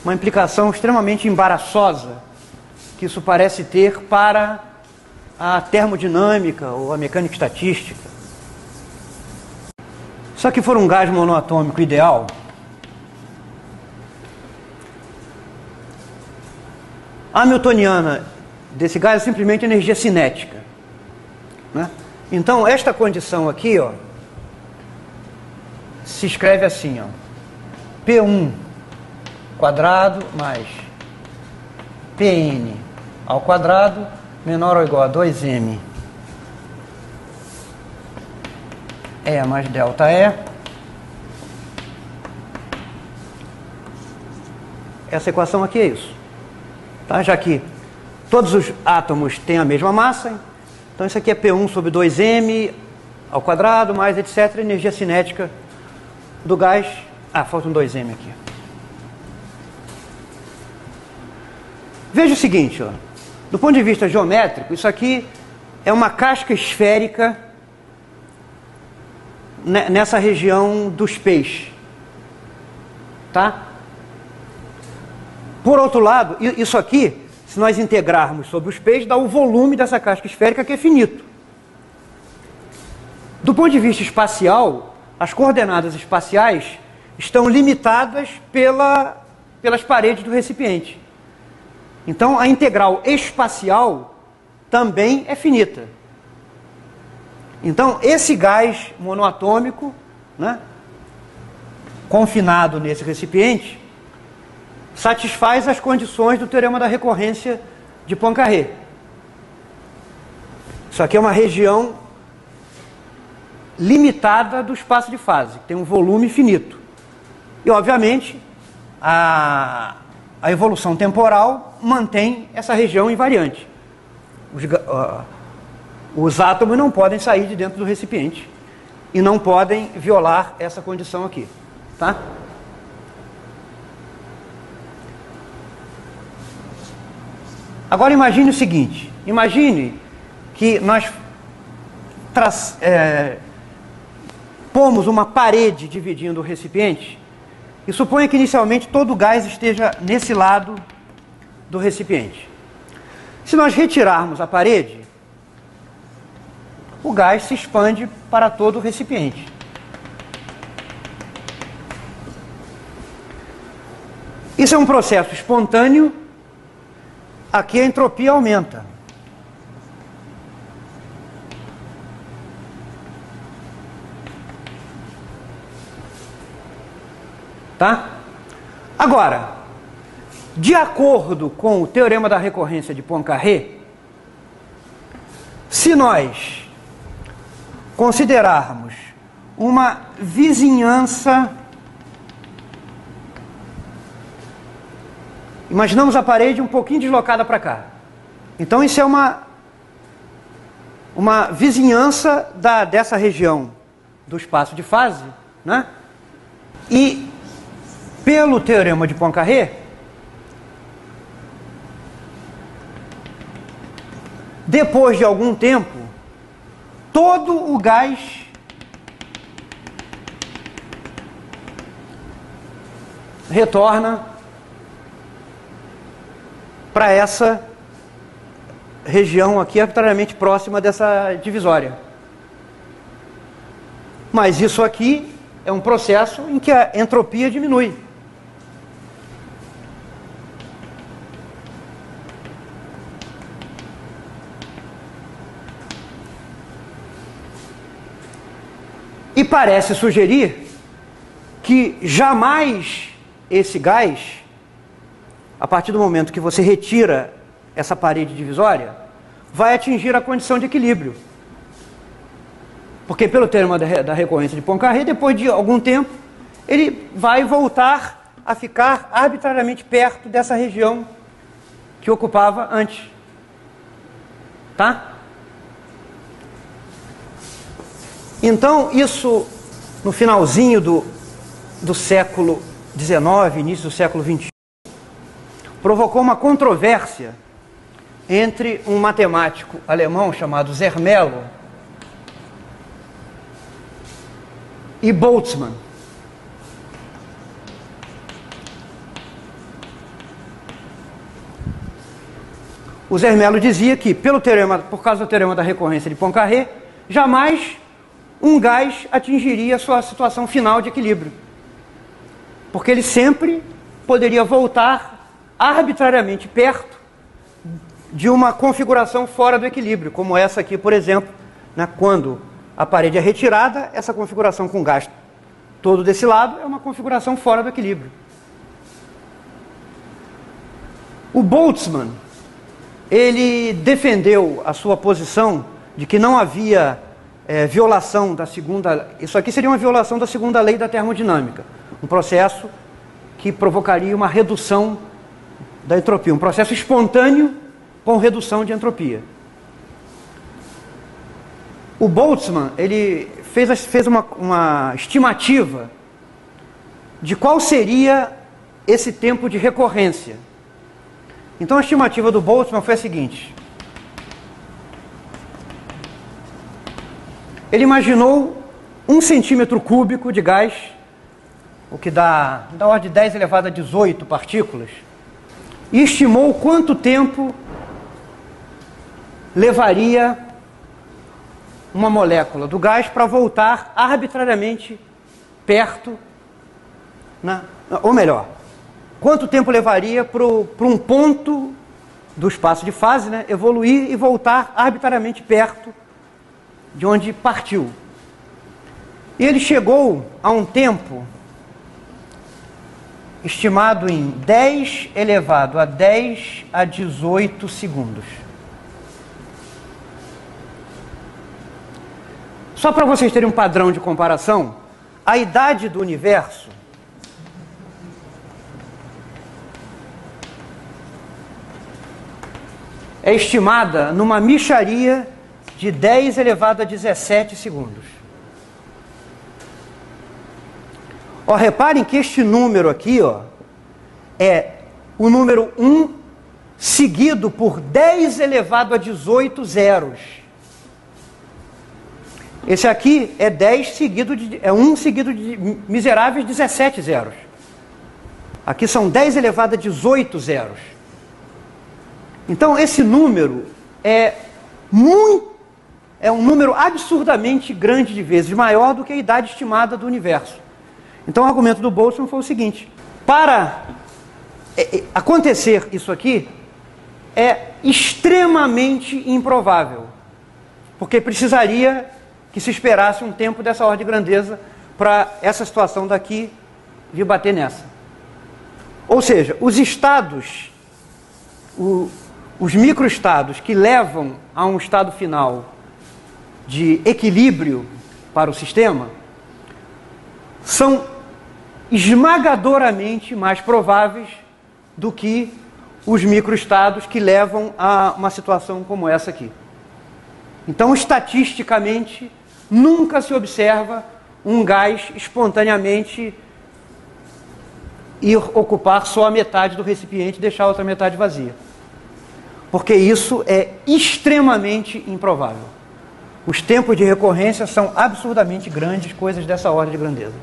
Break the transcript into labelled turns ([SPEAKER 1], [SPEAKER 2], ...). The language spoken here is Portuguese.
[SPEAKER 1] Uma implicação extremamente embaraçosa que isso parece ter para a termodinâmica ou a mecânica estatística. Só que for um gás monoatômico ideal, a hamiltoniana desse gás é simplesmente energia cinética, né? Então esta condição aqui, ó, se escreve assim, ó, P1 quadrado mais Pn ao quadrado menor ou igual a 2m E mais delta E. Essa equação aqui é isso, tá? Já que todos os átomos têm a mesma massa, então isso aqui é P1 sobre 2m ao quadrado mais etc, energia cinética do gás. Ah, falta um 2m aqui. Veja o seguinte, ó, do ponto de vista geométrico, isso aqui é uma casca esférica nessa região dos peixes, tá? Por outro lado, isso aqui, se nós integrarmos sobre os peixes, dá o volume dessa casca esférica, que é finito. Do ponto de vista espacial, as coordenadas espaciais estão limitadas pelas paredes do recipiente. Então, a integral espacial também é finita. Então, esse gás monoatômico, né, confinado nesse recipiente, satisfaz as condições do teorema da recorrência de Poincaré. Isso aqui é uma região limitada do espaço de fase, tem um volume finito. E, obviamente, a evolução temporal mantém essa região invariante. Os átomos não podem sair de dentro do recipiente e não podem violar essa condição aqui, tá? Agora imagine o seguinte, imagine que nós pomos uma parede dividindo o recipiente e suponha que inicialmente todo o gás esteja nesse lado do recipiente. Se nós retirarmos a parede, o gás se expande para todo o recipiente. Isso é um processo espontâneo, aqui a entropia aumenta. Tá? Agora, de acordo com o teorema da recorrência de Poincaré, se nós considerarmos uma vizinhança, imaginamos a parede um pouquinho deslocada para cá. Então isso é uma vizinhança dessa região do espaço de fase, né? E pelo teorema de Poincaré, depois de algum tempo, todo o gás retorna para essa região aqui, arbitrariamente próxima dessa divisória. Mas isso aqui é um processo em que a entropia diminui. E parece sugerir que jamais esse gás, a partir do momento que você retira essa parede divisória, vai atingir a condição de equilíbrio. Porque pelo teorema da recorrência de Poincaré, depois de algum tempo, ele vai voltar a ficar arbitrariamente perto dessa região que ocupava antes. Tá? Então, isso, no finalzinho do século XIX, início do século XXI, provocou uma controvérsia entre um matemático alemão chamado Zermelo e Boltzmann. O Zermelo dizia que, por causa do teorema da recorrência de Poincaré, jamais um gás atingiria a sua situação final de equilíbrio. Porque ele sempre poderia voltar arbitrariamente perto de uma configuração fora do equilíbrio, como essa aqui, por exemplo, né? Quando a parede é retirada, essa configuração com gás todo desse lado é uma configuração fora do equilíbrio. O Boltzmann, ele defendeu a sua posição de que não havia violação da segunda... Isso aqui seria uma violação da segunda lei da termodinâmica. Um processo que provocaria uma redução da entropia. Um processo espontâneo com redução de entropia. O Boltzmann, ele fez uma estimativa de qual seria esse tempo de recorrência. Então a estimativa do Boltzmann foi a seguinte. Ele imaginou 1 centímetro cúbico de gás, o que dá da ordem de 10 elevado a 18 partículas, e estimou quanto tempo levaria uma molécula do gás para voltar arbitrariamente perto, ou melhor, quanto tempo levaria para um ponto do espaço de fase, né, evoluir e voltar arbitrariamente perto de onde partiu. E ele chegou a um tempo estimado em 10 elevado a 10 a 18 segundos. Só para vocês terem um padrão de comparação, a idade do universo é estimada numa mixaria de 10 elevado a 17 segundos. Ó, reparem que este número aqui, ó, é o número 1 seguido por 10 elevado a 18 zeros. Esse aqui é 10 seguido de, é 1 seguido de miseráveis 17 zeros. Aqui são 10 elevado a 18 zeros. Então esse número é um número absurdamente grande de vezes, maior do que a idade estimada do universo. Então o argumento do Boltzmann foi o seguinte: para acontecer isso aqui é extremamente improvável, porque precisaria que se esperasse um tempo dessa ordem de grandeza para essa situação daqui vir bater nessa. Ou seja, os estados, os microestados que levam a um estado final de equilíbrio para o sistema são esmagadoramente mais prováveis do que os microestados que levam a uma situação como essa aqui. Então, estatisticamente, nunca se observa um gás espontaneamente ir ocupar só a metade do recipiente e deixar a outra metade vazia. Porque isso é extremamente improvável. Os tempos de recorrência são absurdamente grandes, coisas dessa ordem de grandeza.